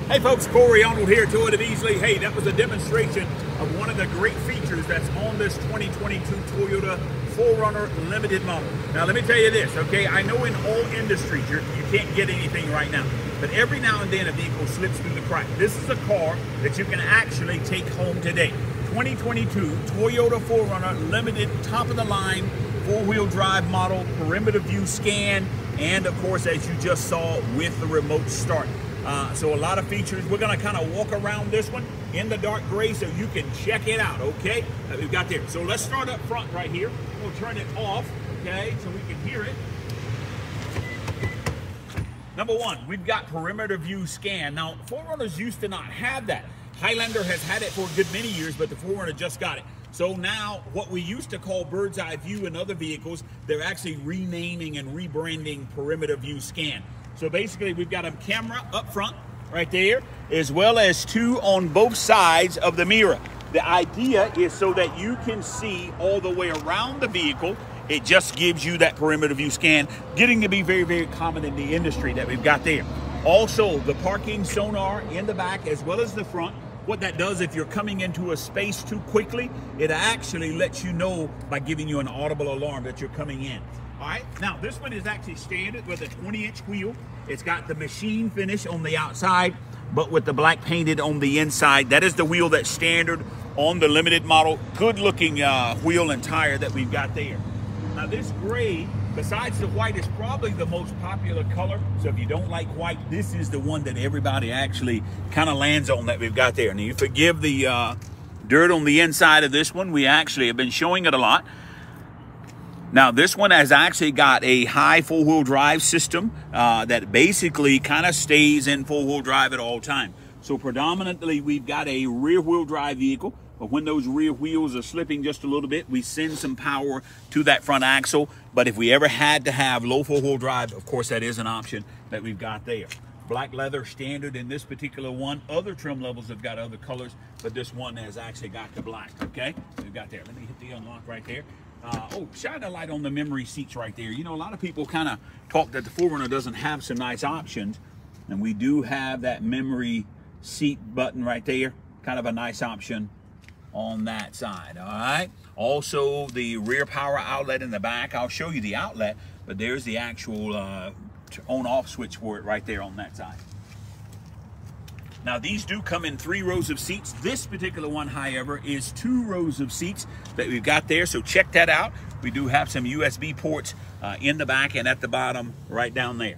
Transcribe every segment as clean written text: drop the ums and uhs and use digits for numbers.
Hey folks, Corey Arnold here, Toyota of Easley. Hey, that was a demonstration of one of the great features that's on this 2022 Toyota 4Runner Limited model. Now let me tell you this, okay? I know in all industries you can't get anything right now, but every now and then a vehicle slips through the crack. This is a car that you can actually take home today. 2022 Toyota 4Runner Limited, top of the line, four-wheel drive model, perimeter view scan, and of course, as you just saw, with the remote start. So a lot of features. We're going to kind of walk around this one in the dark gray so you can check it out, okay? That we've got there. So let's start up front right here. We'll turn it off, okay, so we can hear it. Number one, we've got perimeter view scan. Now, 4Runners used to not have that. Highlander has had it for a good many years, but the 4Runner just got it. So now, what we used to call bird's eye view in other vehicles, they're actually renaming and rebranding perimeter view scan. So basically, we've got a camera up front right there, as well as two on both sides of the mirror. The idea is so that you can see all the way around the vehicle. It just gives you that perimeter view scan, getting to be very, very common in the industry that we've got there. Also, the parking sonar in the back as well as the front. What that does, if you're coming into a space too quickly, it actually lets you know by giving you an audible alarm that you're coming in. All right, now this one is actually standard with a 20-inch wheel. It's got the machine finish on the outside, but with the black painted on the inside. That is the wheel that's standard on the limited model. Good looking wheel and tire that we've got there. Now this gray, besides the white, is probably the most popular color. So if you don't like white, this is the one that everybody actually kind of lands on that we've got there. Now you forgive the dirt on the inside of this one. We actually have been showing it a lot. Now, this one has actually got a high four-wheel drive system that basically kind of stays in four-wheel drive at all times. So predominantly, we've got a rear-wheel drive vehicle, but when those rear wheels are slipping just a little bit, we send some power to that front axle. But if we ever had to have low four-wheel drive, of course, that is an option that we've got there. Black leather standard in this particular one. Other trim levels have got other colors, but this one has actually got the black, okay? We've got there. Let me hit the unlock right there. Oh, shine a light on the memory seats right there. You know, a lot of people kind of talk that the 4Runner doesn't have some nice options, and we do have that memory seat button right there. Kind of a nice option on that side, all right? Also, the rear power outlet in the back. I'll show you the outlet, but there's the actual on-off switch for it right there on that side. Now, these do come in 3 rows of seats. This particular one, however, is 2 rows of seats that we've got there, so check that out. We do have some USB ports in the back and at the bottom right down there.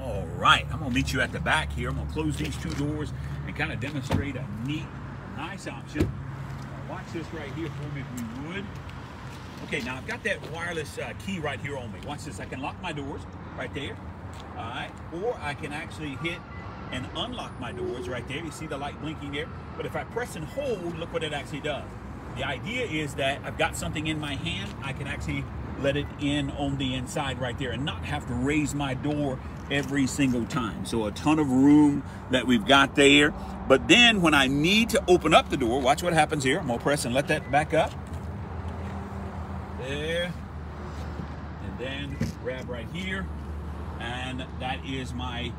All right, I'm gonna meet you at the back here. I'm gonna close these 2 doors and kind of demonstrate a neat, nice option. Watch this right here for me if we would. Okay, now I've got that wireless key right here on me. Watch this, I can lock my doors right there, all right? Or I can actually hit and unlock my doors right there. You see the light blinking there? But if I press and hold, look what it actually does. The idea is that I've got something in my hand, I can actually let it in on the inside right there and not have to raise my door every single time. So a ton of room that we've got there. But then when I need to open up the door, watch what happens here. I'm gonna press and let that back up. There, and then grab right here, and that is my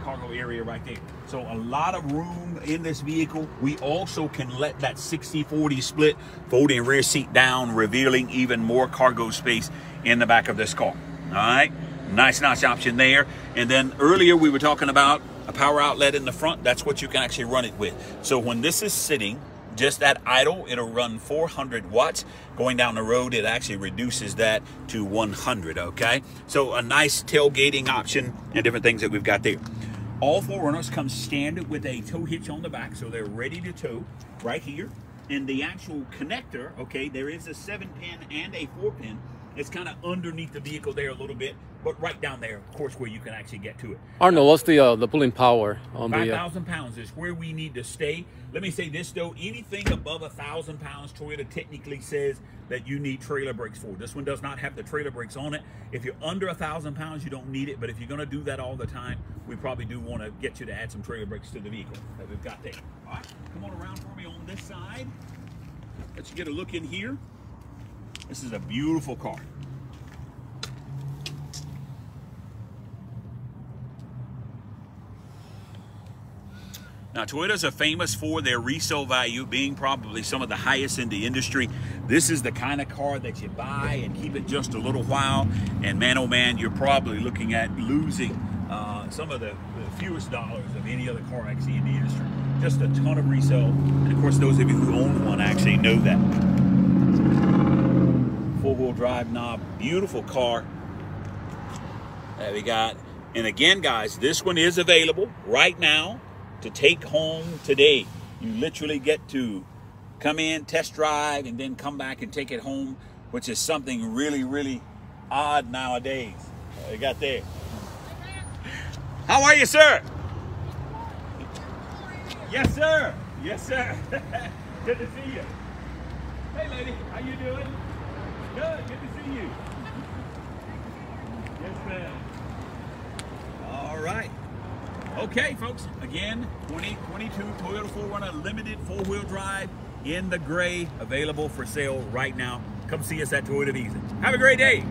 cargo area right there. So a lot of room in this vehicle. We also can let that 60-40 split folding rear seat down, revealing even more cargo space in the back of this car. All right, nice option there. And then earlier we were talking about a power outlet in the front. That's what you can actually run it with. So when this is sitting just at idle, it'll run 400 watts. Going down the road, it actually reduces that to 100, okay? So a nice tailgating option and different things that we've got there. All 4Runners come standard with a tow hitch on the back, so they're ready to tow right here. And the actual connector, okay, there is a 7-pin and a 4-pin. It's kind of underneath the vehicle there a little bit, but right down there, of course, where you can actually get to it. Arnold, what's the pulling power on 5,000 pounds is where we need to stay. Let me say this though, anything above 1,000 pounds, Toyota technically says that you need trailer brakes for. This one does not have the trailer brakes on it. If you're under 1,000 pounds, you don't need it, but if you're gonna do that all the time, we probably do wanna get you to add some trailer brakes to the vehicle that we've got there. All right, come on around for me on this side. Let's get a look in here. This is a beautiful car. Now, Toyotas are famous for their resale value being probably some of the highest in the industry. This is the kind of car that you buy and keep it just a little while, and man, oh man, you're probably looking at losing some of the fewest dollars of any other car actually in the industry. Just a ton of resale, and of course, those of you who own one actually know that. Four-wheel drive knob, beautiful car that we got. And again, guys, this one is available right now to take home today. You literally get to come in, test drive, and then come back and take it home, which is something really, really odd nowadays. You got there. How are you, sir? Yes, sir. Yes, sir. Good to see you. Hey, lady. How you doing? Good. Good to see you. Yes, ma'am. All right. Okay, folks. Again, 2022 Toyota 4Runner Limited 4-wheel drive in the gray, available for sale right now. Come see us at Toyota Visa. Have a great day.